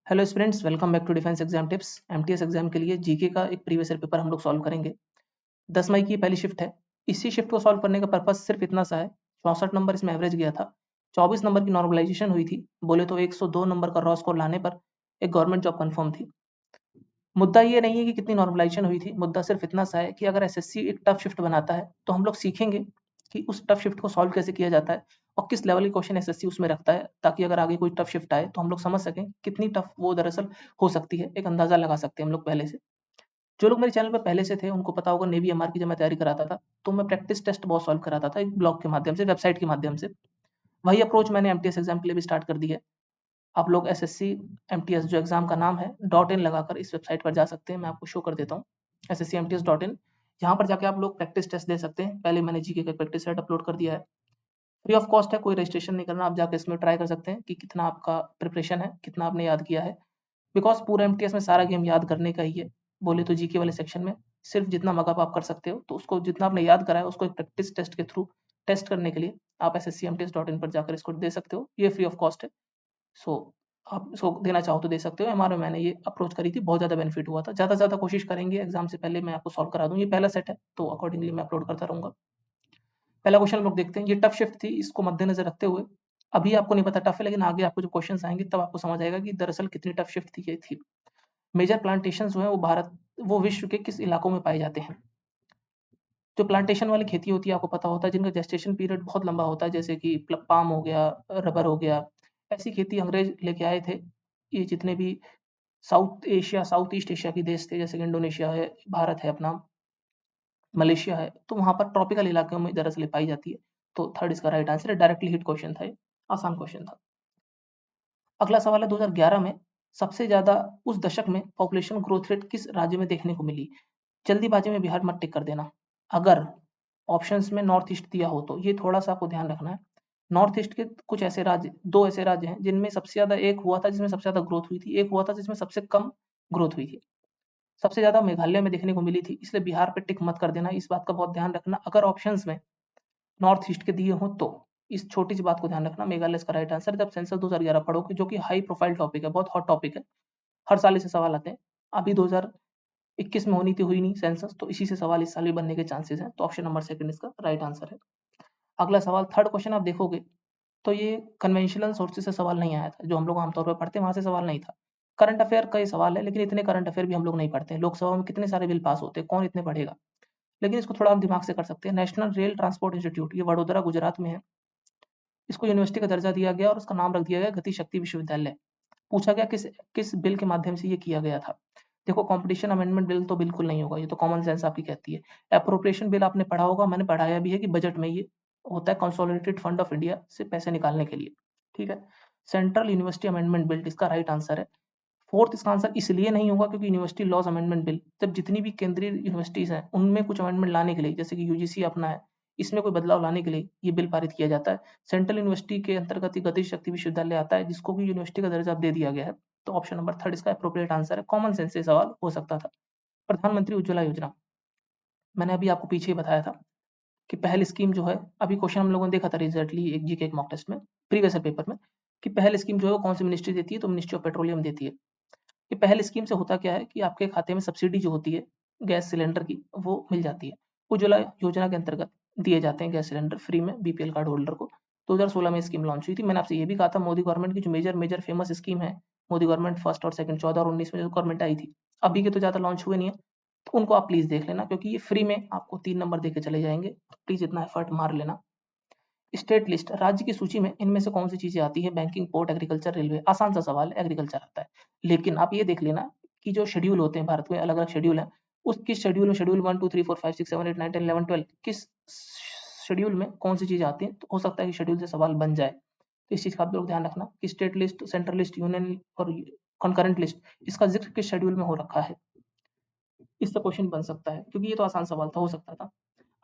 Hello students, welcome back to defence exam tips. MTS exam के लिए GK का एक प्रीवियस ईयर पेपर हम लोग सॉल्व करेंगे। 10 मई की पहली शिफ्ट है। इसी शिफ्ट को सॉल्व करने का पर्पस सिर्फ इतना सा है, 64 नंबर इसमें एवरेज गया था, 24 नंबर की नॉर्मलाइजेशन हुई थी। बोले तो 102 नंबर का रॉ स्कोर लाने पर एक गवर्नमेंट जॉब कन्फर्म थी। मुद्दा ये नहीं है कि कितनी नॉर्मलाइजेशन हुई थी, मुद्दा सिर्फ इतना सा है कि अगर एसएससी एक टफ शिफ्ट बनाता है तो हम लोग सीखेंगे कि उस टफ शिफ्ट को सॉल्व कैसे किया जाता है और किस लेवल के क्वेश्चन एसएससी उसमें रखता है, ताकि अगर आगे कोई टफ शिफ्ट आए तो हम लोग समझ सकें कितनी टफ वो दरअसल हो सकती है, एक अंदाजा लगा सकते हैं हम लोग पहले से। जो लोग मेरे चैनल पर पहले से थे उनको पता होगा, नेवी एमआर की जब मैं तैयारी कराता था तो मैं प्रैक्टिस टेस्ट बहुत सॉल्व कराता था एक ब्लॉग के माध्यम से, वेबसाइट के माध्यम से। वही अप्रोच मैंने एमटीएस एग्जाम के लिए भी स्टार्ट कर दी है। आप लोग एसएससी एमटीएस जो एग्जाम का नाम है .in लगाकर इस वेबसाइट पर जा सकते हैं। मैं आपको शो कर देता हूँ, SSCMTS.in। यहाँ पर जाके आप लोग प्रैक्टिस टेस्ट दे सकते हैं। पहले मैंने जीके का प्रैक्टिस सेट अपलोड कर दिया है, फ्री ऑफ कॉस्ट है, कोई रजिस्ट्रेशन नहीं करना। आप जाकर इसमें ट्राई कर सकते हैं कि कितना आपका प्रिपरेशन है, कितना आपने याद किया है। बिकॉज पूरा एमटीएस में सारा गेम याद करने का ही है। बोले तो जीके वाले सेक्शन में सिर्फ जितना मगअप आप कर सकते हो, तो उसको जितना आपने याद करा है उसको एक प्रैक्टिस टेस्ट के थ्रू टेस्ट करने के लिए आप SSCMTS.in पर जाकर इसको दे सकते हो। ये फ्री ऑफ कॉस्ट है। सो आप इसको देना चाहो तो दे सकते हो। एमआर में मैंने ये अप्रोच करी थी, बहुत ज़्यादा बेनिफिट हुआ था। ज़्यादा से ज़्यादा कोशिश करेंगे एग्जाम से पहले मैं आपको सॉल्व करा दूँ। ये पहला सेट है तो अकॉर्डिंगली मैं अपलोड करता रहूँगा। पहला क्वेश्चन हम लोग देखते हैं। ये टफ शिफ्ट थी, इसको मद्देनजर रखते हुए अभी आपको नहीं पता टफ है, लेकिन आगे आपको जब क्वेश्चन आएंगे तब आपको समझ आएगा कि दरअसल कितनी टफ शिफ्ट थी ये थी। मेजर प्लांटेशन जो है वो विश्व के किस इलाकों में पाए जाते हैं। जो प्लांटेशन वाली खेती होती है आपको पता होता है, जिनका जेस्टेशन पीरियड बहुत लंबा होता है, जैसे कि पाम हो गया, रबर हो गया। ऐसी खेती अंग्रेज लेके आए थे। ये जितने भी साउथ ईस्ट एशिया के देश थे, जैसे कि इंडोनेशिया है, भारत है अपना, मलेशिया है, तो वहाँ पर ट्रॉपिकल इलाकों में दरअसल पाई जाती है। तो थर्ड इसका राइट आंसर है। डायरेक्टली हिट क्वेश्चन था ये, आसान क्वेश्चन था। अगला सवाल है, 2011 में सबसे ज्यादा उस दशक में पॉपुलेशन ग्रोथ रेट किस राज्य में देखने को मिली। जल्दीबाजी में बिहार मत टिक कर देना। अगर ऑप्शंस में नॉर्थ ईस्ट दिया हो तो ये थोड़ा सा आपको ध्यान रखना है। नॉर्थ ईस्ट के कुछ ऐसे राज्य, दो ऐसे राज्य हैं जिनमें सबसे ज्यादा, एक हुआ था जिसमें सबसे ज्यादा ग्रोथ हुई थी, एक हुआ था जिसमें सबसे कम ग्रोथ हुई थी। सबसे ज्यादा मेघालय में देखने को मिली थी, इसलिए बिहार पे टिक मत कर देना। इस बात का बहुत ध्यान रखना अगर ऑप्शंस में नॉर्थ ईस्ट के दिए हों तो। इस छोटी सी बात को ध्यान रखना। मेघालय इसका राइट आंसर। जब सेंसस 2011 पढ़ोगे, जो कि हाई प्रोफाइल टॉपिक है, बहुत हॉट टॉपिक है, हर साल इसे सवाल आते हैं। अभी 2021 में होनी थी, हुई नहीं सेंसस, तो इसी से सवाल इस साल भी बनने के चांसेस हैं। तो ऑप्शन नंबर सेकंड इसका राइट आंसर है। अगला सवाल, थर्ड क्वेश्चन आप देखोगे तो ये कन्वेंशनल सोर्सेज से सवाल नहीं आया था, जो हम लोग आमतौर पर पढ़ते हैं वहां से सवाल नहीं था। करंट अफेयर का ये सवाल है, लेकिन इतने करंट अफेयर भी हम लोग नहीं पढ़ते हैं। लोकसभा में कितने सारे बिल पास होते हैं, कौन इतने पढ़ेगा। लेकिन इसको थोड़ा हम दिमाग से कर सकते हैं। नेशनल रेल ट्रांसपोर्ट इंस्टीट्यूट, ये वडोदरा गुजरात में है। इसको यूनिवर्सिटी का दर्जा दिया गया और उसका नाम रख दिया गया गति शक्ति विश्वविद्यालय। पूछा गया किस किस बिल के माध्यम से ये किया गया था। देखो, कंपटीशन अमेंडमेंट बिल तो बिल्कुल नहीं होगा, ये तो कॉमन सेंस आपकी कहती है। एप्रोप्रिएशन बिल आपने पढ़ा होगा, मैंने पढ़ाया भी है कि बजट में ये होता है, कंसोलिडेटेड फंड ऑफ इंडिया से पैसे निकालने के लिए। ठीक है। सेंट्रल यूनिवर्सिटी अमेंडमेंट बिल इसका राइट आंसर है। फोर्थ इसका आंसर इसलिए नहीं होगा क्योंकि यूनिवर्सिटी लॉज अमेंडमेंट बिल, जब जितनी भी केंद्रीय यूनिवर्सिटीज हैं उनमें कुछ अमेंडमेंट लाने के लिए, जैसे कि यूजीसी अपना है, इसमें कोई बदलाव लाने के लिए ये बिल पारित किया जाता है। सेंट्रल यूनिवर्सिटी के अंतर्गत गति शक्ति विश्वविद्यालय आता है, जिसको भी यूनिवर्सिटी का दर्जा दे दिया गया है। तो ऑप्शन नंबर थर्ड इसका अप्रोप्रिएट आंसर है। कॉमन सेंस से सवाल हो सकता था। प्रधानमंत्री उज्ज्वला योजना, मैंने अभी आपको पीछे ही बताया था कि पहल स्कीम जो है, अभी क्वेश्चन हम लोगों ने देखा था रिजल्टली एक जीके एक मॉक टेस्ट में, प्रीवियस पेपर में, कि पहल स्कीम जो है वो कौन सी मिनिस्ट्री देती है, तो मिनिस्ट्री ऑफ पेट्रोलियम देती है। ये पहल स्कीम से होता क्या है कि आपके खाते में सब्सिडी जो होती है गैस सिलेंडर की, वो मिल जाती है। उज्ज्वला योजना के अंतर्गत दिए जाते हैं गैस सिलेंडर फ्री में बीपीएल कार्ड होल्डर को। 2016 में स्कीम लॉन्च हुई थी। मैंने आपसे ये भी कहा था, मोदी गवर्नमेंट की जो मेजर मेजर फेमस स्कीम है, मोदी गवर्नमेंट फर्स्ट और सेकंड, 14 और 19 में जो गवर्नमेंट आई थी, अभी के तो ज़्यादा लॉन्च हुए नहीं है, तो उनको आप प्लीज़ देख लेना, क्योंकि ये फ्री में आपको 3 नंबर दे के चले जाएंगे। तो प्लीज़ इतना एफर्ट मार लेना। स्टेट लिस्ट, राज्य की सूची में इनमें से कौन सी चीजें आती है। Banking, port, agriculture, railway. आसान सा सवाल है, एग्रीकल्चर आता है। लेकिन आप ये देख लेना कि जो शेड्यूल होते हैं, भारत में अलग अलग शेड्यूल है, उस किस शेड्यूल में, शेड्यूल 1 2 3 4 5 6 7 8 9 10 11 12, किस शेड्यूल में कौन सी चीजें आती हैं, तो हो सकता है कि शेड्यूल से सवाल बन जाए। तो इस चीज का आप लोग ध्यान रखना कि state list, central list, union और कॉन्करेंट लिस्ट, इसका जिक्र किस शेड्यूल में हो रखा है। इससे क्वेश्चन बन सकता है, क्योंकि ये तो आसान सवाल था, हो सकता था।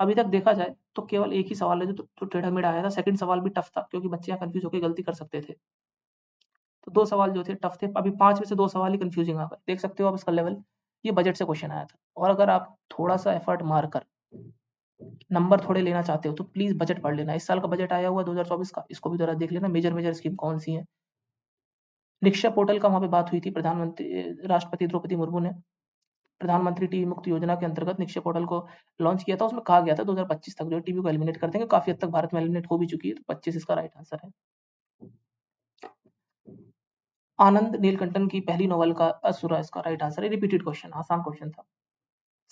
अभी तक देखा जाए तो केवल एक ही सवाल है जो टेढ़ा मेढ़ा आया था। सेकंड सवाल भी टफ था, क्योंकि बच्चे यहाँ कंफ्यूज होकर गलती कर सकते थे। तो दो सवाल जो थे टफ थे। अभी 5 में से 2 सवाल ही कंफ्यूजिंग आ गए। देख सकते हो आप इसका लेवल। ये बजट से क्वेश्चन आया था, और अगर आप थोड़ा सा एफर्ट मारकर नंबर थोड़े लेना चाहते हो तो प्लीज बजट पढ़ लेना। इस साल का बजट आया हुआ 2024 का, इसको भी जरा देख लेना, मेजर मेजर स्कीम कौन सी है। निक्षा पोर्टल का वहाँ पे बात हुई थी, राष्ट्रपति द्रौपदी मुर्मू ने प्रधानमंत्री टीबी मुक्त योजना के अंतर्गत निक्षा पोर्टल को लॉन्च किया था। उसमें कहा गया था 2025 तक जो है टीबी को एलिमिनेट कर देंगे। काफी हद तक भारत में एलिमिनेट हो भी चुकी है, तो 25 इसका राइट आंसर है। आनंद नीलकंठन की पहली नॉवल का असुरा इसका राइट आंसर है। रिपीटेड क्वेश्चन, आसान क्वेश्चन था।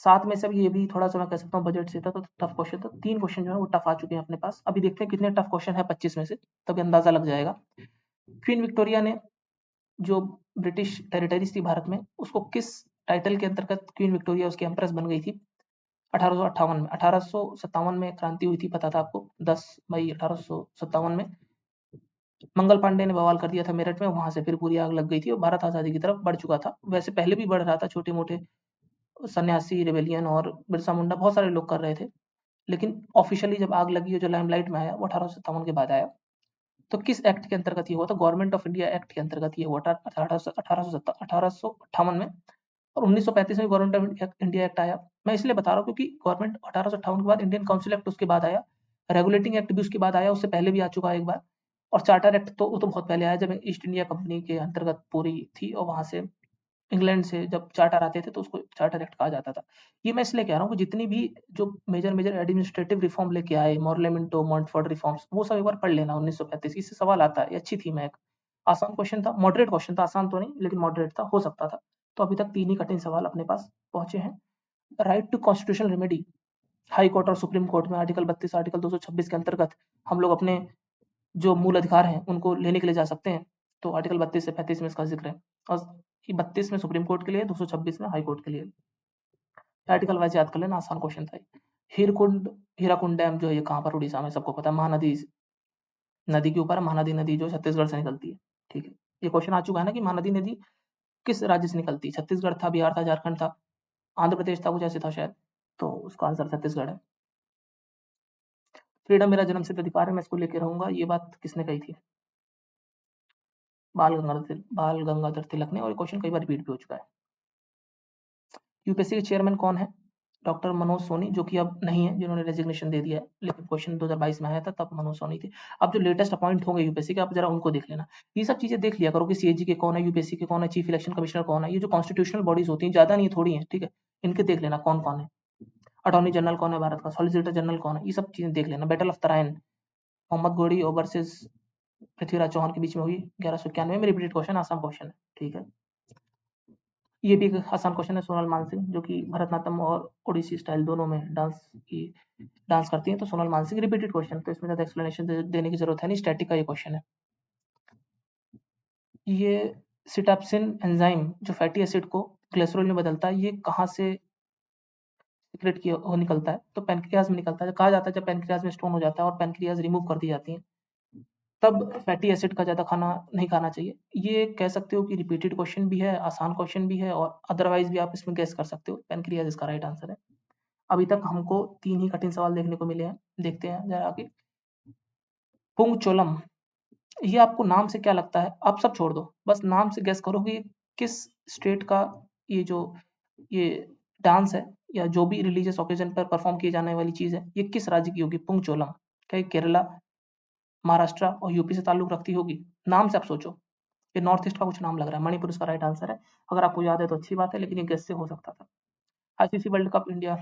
7 में से ये भी थोड़ा सा मैं कह सकता हूँ बजट से था, तो टफ क्वेश्चन था। 3 क्वेश्चन जो है वो टफ आ चुके हैं अपने पास। अभी देखते हैं कितने टफ क्वेश्चन है 25 में से, तभी अंदाजा लग जाएगा। क्वीन विक्टोरिया ने जो ब्रिटिश टेरिटरीज थी भारत में, उसको किस टाइटल के अंतर्गत क्वीन विक्टोरिया उसकी एम्प्रेस बन गई थी? 1858 में। 1857 में क्रांति हुई थी, पता था आपको, 10 मई 1857 में मंगल पांडे ने बवाल कर दिया था मेरठ में, वहां से फिर पूरी आग लग गई थी और भारत आजादी की तरफ बढ़ चुका था। वैसे पहले भी बढ़ रहा था, छोटे मोटे सन्यासी रेबेलियन और बिरसा मुंडा बहुत सारे लोग कर रहे थे, लेकिन ऑफिशियली जब आग लगी, जो लाइमलाइट में आया, वो 1857 के बाद आया। तो किस एक्ट के अंतर्गत ये हुआ था? गवर्नमेंट ऑफ इंडिया एक्ट के अंतर्गत ये हुआ था 1858 में। और 1935 में गवर्नमेंट ऑफ इंडिया एक्ट आया। मैं इसलिए बता रहा हूँ क्योंकि गवर्नमेंट 1858 के बाद इंडियन काउंसिल एक्ट उसके बाद आया, रेगुलेटिंग एक्ट भी उसके बाद आया, उससे पहले भी आ चुका है एक बार, और चार्टर एक्ट तो वो तो बहुत पहले आया जब ईस्ट इंडिया कंपनी के अंतर्गत पूरी थी, और वहां से इंग्लैंड से जब चार्टर आते थे तो उसको चार्टर एक्ट कहा जाता था। ये मैं इसलिए कह रहा हूँ कि जितनी भी जो मेजर मेजर एडमिनिस्ट्रेटिव रिफॉर्म लेके आए, मॉर्लेमेंटो, मॉन्टफोर्ड रिफॉर्म्स, वो सब एक बार पढ़ लेना 1935, इससे सवाल आता है। ये अच्छी थी। मैं एक आसान क्वेश्चन था, मॉडरेट क्वेश्चन था, आसान तो नहीं लेकिन मॉडरेट था, हो सकता था। तो अभी तक 3 ही कठिन सवाल अपने पास पहुंचे हैं। Right to constitutional remedy, high court और सुप्रीम कोर्ट में आर्टिकल 32, आर्टिकल 226 के अंतर्गत हम लोग अपने जो मूल अधिकार हैं उनको लेने के लिए जा सकते हैं। तो आर्टिकल 32 से 35 में इसका जिक्र है, और 32 में सुप्रीम कोर्ट के लिए, 226 में हाई कोर्ट के लिए। आर्टिकल वाइज याद कर लेना, आसान क्वेश्चन था। हीरकुंड, हीराकुंड डैम जो है ये कहाँ पर? उड़ीसा में, सबको पता है, महानदी नदी के ऊपर। महानदी नदी जो छत्तीसगढ़ से निकलती है। ठीक है, ये क्वेश्चन आ चुका है ना कि महानदी नदी किस राज्य से निकलती है? छत्तीसगढ़ था, बिहार था, झारखंड था, आंध्र प्रदेश था, कुछ ऐसे था शायद, तो उसका आंसर छत्तीसगढ़ है। फ्रीडम मेरा जन्मसिद्ध अधिकार है, मैं इसको लेके रहूंगा, ये बात किसने कही थी? बाल गंगाधर तिलक ने, और क्वेश्चन कई बार रिपीट भी हो चुका है। यूपीएससी के चेयरमैन कौन है? डॉक्टर मनोज सोनी, जो कि अब नहीं है, जिन्होंने रेजिग्नेशन दे दिया है, लेकिन क्वेश्चन 2022 में आया था तब मनोज सोनी थे। अब जो लेटेस्ट अपॉइंट होंगे यूपीएससी के, आप जरा उनको देख लेना। ये सब चीजें देख लिया करो कि सीएजी के कौन है, यूपीएससी के कौन है, चीफ इलेक्शन कमिश्नर कौन है। ये जो कॉन्स्टिट्यूशनल बॉडीज होती हैं, ज्यादा नहीं थोड़ी है, ठीक है, इनके देख लेना कौन कौन है। अटॉर्नी जनरल कौन है भारत का, सॉलिसिटर जनरल कौन है, ये सब चीजें देख लेना। बैटल ऑफ तराइन मोहम्मद गोरी और वर्सेस पृथ्वीराज चौहान के बीच में हुई 1191 में। रिपीटेड क्वेश्चन, आसान क्वेश्चन है, ठीक है। ये भी एक आसान क्वेश्चन है। सोनल मानसिंह, जो कि भरतनाट्यम और ओडिसी स्टाइल दोनों में डांस करती हैं, तो सोनल मानसिंह। रिपीटेड क्वेश्चन, तो इसमें ज्यादा एक्सप्लेनेशन देने की जरूरत है नहीं, स्टैटिक का ये क्वेश्चन है। ये सिटाप्सिन एंजाइम जो फैटी एसिड को ग्लिसरॉल में बदलता है, ये कहाँ से सीक्रेट की हो निकलता है? तो पैनक्रियाज में निकलता है। कहा जाता है जब पैनक्रियाज में स्टोन हो जाता है और पैनक्रियाज रिमूव कर दी जाती है, तब फैटी एसिड का ज़्यादा खाना नहीं खाना चाहिए। ये कह सकते हो कि रिपीटेड क्वेश्चन भी है, आसान क्वेश्चन भी है, और अदरवाइज भी आप इसमें गेस कर सकते हो। पैनक्रियाज इसका राइट आंसर है। अभी तक हमको 3 ही कठिन सवाल देखने को मिले हैं। देखते हैं जरा आगे। पुंगचोलम, ये आपको नाम से क्या लगता है? आप सब छोड़ दो, बस नाम से गेस करो कि किस स्टेट का ये जो ये डांस है, या जो भी रिलीजियस ओकेजन पर परफॉर्म की जाने वाली चीज है, ये किस राज्य की होगी? पुंगचोलम। क्या ये केरला, महाराष्ट्र और यूपी से ताल्लुक रखती होगी? नाम से आप सोचो, ये नॉर्थ ईस्ट का कुछ नाम लग रहा है। मणिपुर इसका राइट आंसर है। अगर आपको याद है तो अच्छी बात है, लेकिन ये गेस से हो सकता था। आईसीसी वर्ल्ड कप इंडिया,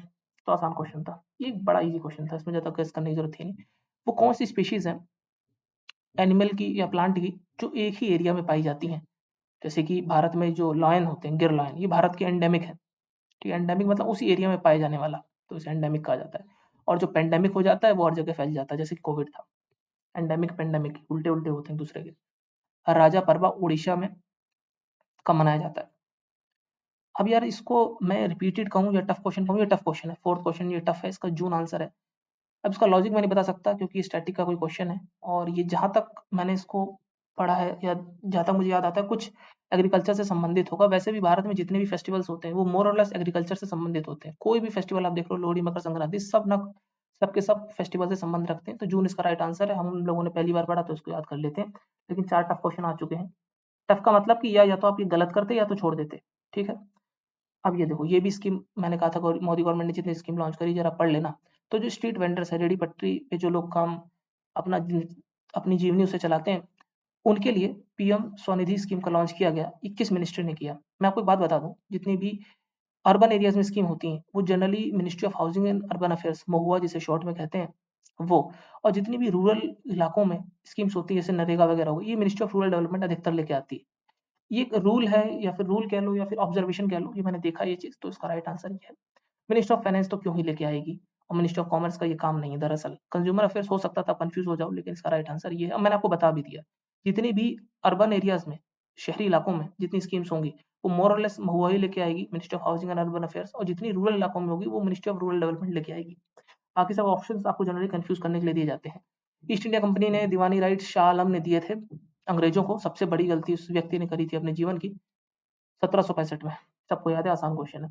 तो आसान क्वेश्चन था, ये बड़ा इजी क्वेश्चन था, इसमें ज्यादा गेस करने की जरूरत थी नहीं। वो कौन सी स्पीशीज है एनिमल की या प्लांट की जो एक ही एरिया में पाई जाती हैं? जैसे कि भारत में जो लॉयन होते हैं, गिर लॉयन, ये भारत के एंडेमिक है। ठीक है, एंडेमिक मतलब उसी एरिया में पाए जाने वाला, तो इसे एंडेमिक कहा जाता है। और जो पेंडेमिक हो जाता है वो हर जगह फैल जाता है, जैसे कि कोविड था। एंडेमिक पेंडेमिक उल्टे उल्टे होते हैं दूसरे के। राजा परबा उड़ीसा में कब मनाया जाता है? अब यार इसको मैं रिपीटेड कहूँ या टफ क्वेश्चन कहूँ? ये टफ क्वेश्चन है, फोर्थ क्वेश्चन ये टफ है, इसका जून आंसर है। अब इसका लॉजिक मैं नहीं बता सकता क्योंकि स्टैटिक का कोई क्वेश्चन है, और ये जहाँ तक मैंने इसको पढ़ा है या जहाँ तक मुझे याद आता है, कुछ एग्रीकल्चर से संबंधित होगा। वैसे भी भारत में जितने भी फेस्टिवल्स होते हैं वो मोर और लेस एग्रीकल्चर से संबंधित होते हैं। कोई भी फेस्टिवल आप देख लो, लोहड़ी, मकर संक्रांति, सब ना सबके सब फेस्टिवल से संबंध रखते हैं। तो जून इसका राइट आंसर है। हम लोगों ने पहली बार पढ़ा तो इसको याद कर लेते हैं, लेकिन 4 टफ क्वेश्चन आ चुके हैं। टफ का मतलब कि या तो आप ये गलत करते या तो छोड़ देते, ठीक है। अब ये देखो, ये भी स्कीम मैंने कहा था, मोदी गवर्नमेंट ने जितनी स्कीम लॉन्च करी, जरा पढ़ लेना। तो जो स्ट्रीट वेंडर्स है, रेडी पटरी पे जो लोग काम अपना अपनी जीवनी उसे चलाते हैं, उनके लिए पीएम स्वनिधि स्कीम का लॉन्च किया गया, 21 मिनिस्ट्री ने किया। मैं आपको एक बात बता दूं, जितनी भी अर्बन एरियाज में स्कीम होती हैं वो generally ministry of housing and urban affairs, MoHUA जिसे शॉर्ट में कहते हैं वो, और जितनी भी रूरल इलाकों में स्कीम्स होती है जैसे नरेगा वगैरह हो, ये मिनिस्ट्री ऑफ रूरल डेवलपमेंट अधिकतर लेके आती है। ये एक रूल है या फिर रूल कह लो या फिर ऑब्जर्वेशन कह लो, ये मैंने देखा ये चीज, तो इसका राइट आंसर ये है। मिनिस्टर ऑफ फाइनेंस तो क्यों ही लेके आएगी, और मिनिस्टर ऑफ कॉमर्स का ये काम नहीं है। दरअसल कंज्यूमर अफेयर्स हो सकता था, कंफ्यूज हो जाओ, लेकिन इसका राइट आंसर ये है। अब मैंने आपको बता भी दिया, जितनी भी अर्बन एरियाज में, शहरी इलाकों में जितनी स्कीम्स होंगी वो मोर और लेस महुआ ही लेके आएगी, ministry of housing and urban affairs, और जितनी रूरल इलाकों में होगी वो मिनिस्ट्री ऑफ रूरल डेवलपमेंट लेके आएगी। बाकी सब ऑप्शंस आपको जनरली कंफ्यूज करने के लिए दिए जाते हैं। ईस्ट इंडिया कंपनी ने दीवानी राइट्स शाह आलम ने दिए थे अंग्रेजों को। सबसे बड़ी गलती उस व्यक्ति ने करी थी अपने जीवन की 1765 में। सबको याद है, आसान क्वेश्चन है।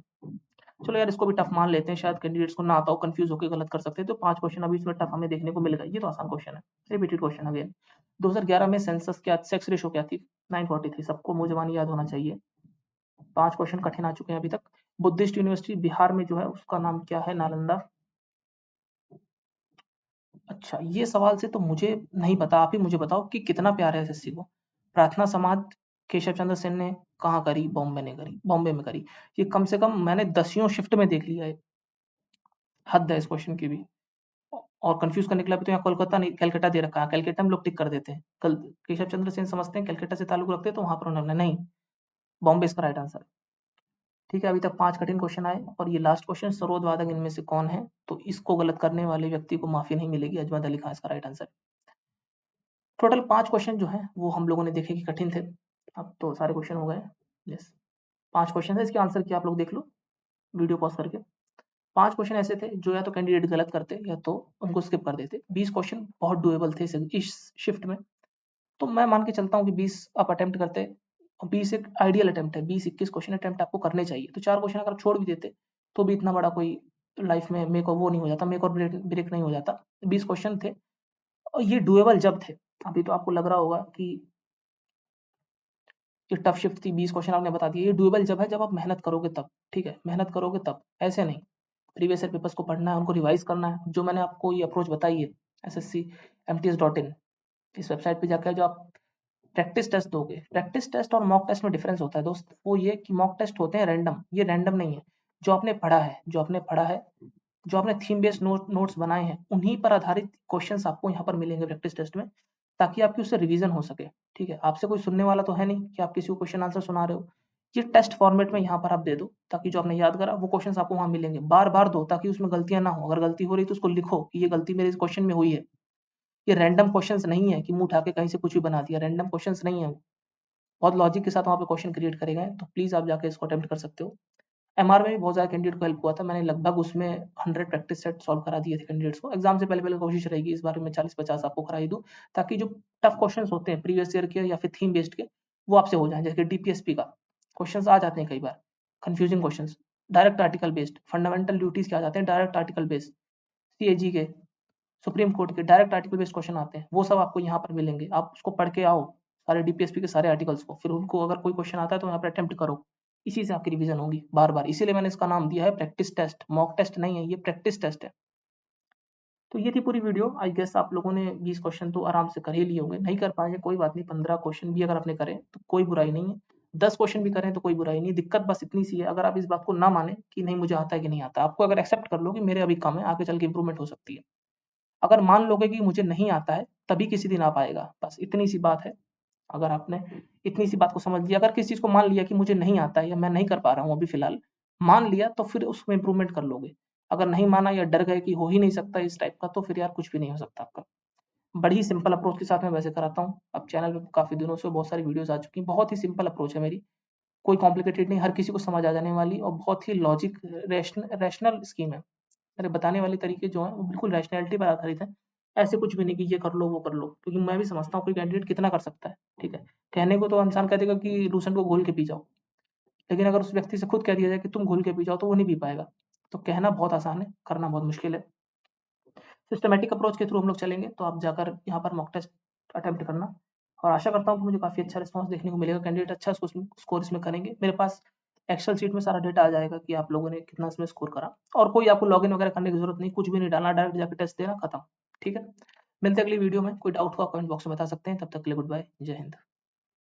चलो यार, इसको भी टफ मान लेते हैं, शायद कैंडिडेट्स को ना आता हो, कंफ्यूज होकर गलत कर सकते हैं। तो 5 क्वेश्चन अभी इसमें टफ हमें देखने को मिल गए। ये तो आसान क्वेश्चन है, रिपीटेड क्वेश्चन अगेन। 2011 में सेंसस क्या, सेक्स रेशो क्या थी? 943। सबको मुंह जबानी याद होना चाहिए। 5 क्वेश्चन कठिन आ चुके हैं अभी तक। बुद्धिस्ट यूनिवर्सिटी बिहार में जो है उसका नाम क्या है? नालंदा। अच्छा, ये सवाल से तो मुझे नहीं पता, आप ही मुझे बताओ कि कितना प्यार है एसएससी को। प्रार्थना समाज केशव चंद्र सेन ने कहाँ करी? बॉम्बे ने करी, बॉम्बे में करी। ये कम से कम मैंने 10वीं शिफ्ट में देख लिया है। हद है इस क्वेश्चन की भी। और कंफ्यूज करने के लिए भी तो यहाँ कोलकाता नहीं, कलकत्ता दे रखा है। कलकत्ता में लोग टिक कर देते हैं। कल केशव चंद्र सेन समझते हैं कलकत्ता से ताल्लुक रखते हैं, तो वहां पर उन्होंने नहीं, बॉम्बे इसका राइट आंसर। ठीक है, अभी तक 5 कठिन क्वेश्चन आए और ये लास्ट क्वेश्चन, सरोद वादक इनमें से कौन है? तो इसको गलत करने वाले व्यक्ति को माफी नहीं मिलेगी। अजमत अली खान इसका राइट आंसर। टोटल 5 क्वेश्चन जो है वो हम लोगों ने देखे कि कठिन थे। अब तो सारे क्वेश्चन हो गए। यस, 5 क्वेश्चन है, इसके आंसर क्या आप लोग देख लो वीडियो पॉज करके। 5 क्वेश्चन ऐसे थे जो या तो कैंडिडेट गलत करते या तो उनको स्किप कर देते। 20 क्वेश्चन बहुत डुएबल थे इस शिफ्ट में। तो मैं मान के चलता हूँ कि 20 आप अटेम्प्ट करते, और 20 एक आइडियल अटेम्प्ट है। 20-21 क्वेश्चन अटेम्प्ट आपको करने चाहिए। तो 4 क्वेश्चन अगर आप छोड़ भी देते तो भी इतना बड़ा कोई लाइफ में मेक और वो नहीं हो जाता, मेक और ब्रेक नहीं हो जाता। 20 क्वेश्चन थे और ये डुएबल जब थे। अभी तो आपको लग रहा होगा कि ये टफ शिफ्ट थी, 20 क्वेश्चन आपने बता दिए। ये डुएबल जब है जब आप मेहनत करोगे तब। ठीक है, मेहनत करोगे तब, ऐसे नहीं। प्रीवियस ईयर पेपर्स को पढ़ना है, उनको रिवाइज करना है। जो मैंने आपको ये अप्रोच बताई है sscmts.in, इस वेबसाइट पे जाकर जो आप प्रैक्टिस टेस्ट दोगे, प्रैक्टिस टेस्ट और मॉक टेस्ट में डिफरेंस होता है दोस्त। वो ये कि मॉक टेस्ट होते हैं रैंडम, ये रैंडम नहीं है। जो आपने पढ़ा है, जो आपने पढ़ा है, जो आपने थीम बेस्ड नोट्स बनाए हैं, उन्हीं पर आधारित क्वेश्चंस आपको यहाँ पर मिलेंगे प्रैक्टिस टेस्ट में, ताकि आपकी उससे रिवीजन हो सके। ठीक है, आपसे कोई सुनने वाला तो है नहीं कि आप किसी को क्वेश्चन आंसर सुना रहे हो। ये टेस्ट फॉर्मेट में यहाँ पर आप दे दो, ताकि जो आपने याद करा वो क्वेश्चंस आपको वहाँ मिलेंगे। बार बार दो, ताकि उसमें गलतियां ना हो। अगर गलती हो रही तो उसको लिखो कि ये गलती मेरे इस क्वेश्चन में हुई है। ये रैंडम क्वेश्चंस नहीं है कि मुंह उठा के कहीं से कुछ भी बना दिया। रैंडम क्वेश्चंस नहीं है, बहुत लॉजिक के साथ वहाँ पे क्वेश्चन क्रिएट करे गए। तो प्लीज आप जाके इसको अटेम्प्ट कर सकते हो। एमआर में भी बहुत ज़्यादा कैंडिडेट को हेल्प हुआ था। मैंने लगभग उसमें 100 प्रैक्टिस सेट सॉल्व करा दिए थे कैंडिडेट्स को। एग्जाम से पहले कोशिश रहेगी इस बार में 40-50 आपको कराई दूँ, ताकि जो टफ क्वेश्चंस होते हैं प्रीवियस ईयर के या फिर थीम बेस्ड के, वो आपसे हो जाएं। जैसे डीपीएसपी का क्वेश्चंस आ जाते हैं कई बार, confusing questions. Direct article based fundamental duties के आ जाते हैं, डायरेक्ट आर्टिकल बेस्ड। सीएजी के, सुप्रीम कोर्ट के डायरेक्ट आर्टिकल बेस्ड क्वेश्चन आते हैं, वो सब आपको यहाँ पर मिलेंगे। आप उसको पढ़ के आओ सारे डीपीएसपी के सारे आर्टिकल्स को, फिर उनको अगर कोई क्वेश्चन आता है तो यहाँ पर अटेम्प्ट करो। इसी से आपकी रिवीजन होगी बार बार। इसीलिए मैंने इसका नाम दिया है प्रैक्टिस टेस्ट। मॉक टेस्ट नहीं है, ये प्रैक्टिस टेस्ट है। तो ये थी पूरी वीडियो। आई गेस आप लोगों ने 20 क्वेश्चन तो आराम से कर ही लिए होंगे। नहीं कर पाएंगे कोई बात नहीं, 15 क्वेश्चन भी अगर आपने करे तो कोई बुराई नहीं है। 10 क्वेश्चन भी करें तो कोई बुराई नहीं। दिक्कत बस इतनी सी है, अगर आप इस बात को ना माने कि नहीं मुझे आता है कि नहीं आता, आपको अगर एक्सेप्ट कर लो कि मेरे अभी कम है, आगे चल के इंप्रूवमेंट हो सकती है। अगर मान लोगे कि मुझे नहीं आता है, तभी किसी दिन आ पाएगा। बस इतनी सी बात है। अगर आपने इतनी सी बात को समझ लिया, अगर किसी चीज को मान लिया कि मुझे नहीं आता है या मैं नहीं कर पा रहा हूँ अभी फिलहाल, मान लिया, तो फिर उसमें इंप्रूवमेंट कर लोगे। अगर नहीं माना या डर गए कि हो ही नहीं सकता इस टाइप का, तो फिर यार कुछ भी नहीं हो सकता आपका। बड़ी ही सिंपल अप्रोच के साथ मैं वैसे कराता हूँ। अब चैनल पे काफी दिनों से बहुत सारी वीडियोस आ चुकी हैं। बहुत ही सिंपल अप्रोच है मेरी, कोई कॉम्प्लिकेटेड नहीं, हर किसी को समझ आ जाने वाली, और बहुत ही लॉजिक रैशनल स्कीम है। मेरे बताने वाले तरीके जो हैं वो बिल्कुल रैशनैलिटी पर आधारित है। ऐसे कुछ भी नहीं कि ये कर लो वो कर लो, क्योंकि मैं भी समझता हूँ कोई कैंडिडेट कितना कर सकता है। ठीक है, कहने को तो इंसान कह देगा कि लूसेंट को घोल के पी जाओ, लेकिन अगर उस व्यक्ति से खुद कह दिया जाए कि तुम घोल के पी जाओ, तो वो नहीं पी पाएगा। तो कहना बहुत आसान है, करना बहुत मुश्किल है। सिस्टमेटिक अप्रोच के थ्रू हम लोग चलेंगे, तो आप जाकर यहाँ पर मॉक टेस्ट अटेम्प्ट करना, और आशा करता हूँ कि मुझे काफ़ी अच्छा रिस्पॉन्स देखने को मिलेगा। कैंडिडेट अच्छा स्कोर इसमें करेंगे। मेरे पास एक्सेल शीट में सारा डेटा आ जाएगा कि आप लोगों ने कितना इसमें स्कोर करा, और कोई आपको लॉगिन वगैरह करने की जरूरत नहीं, कुछ भी नहीं डालना, डायरेक्ट जाकर टेस्ट देना, खत्म। ठीक है, मिलते हैं अगली वीडियो में। कोई डाउट हुआ कमेंट बॉक्स में बता सकते हैं। तब तक के लिए गुड बाय, जय हिंद।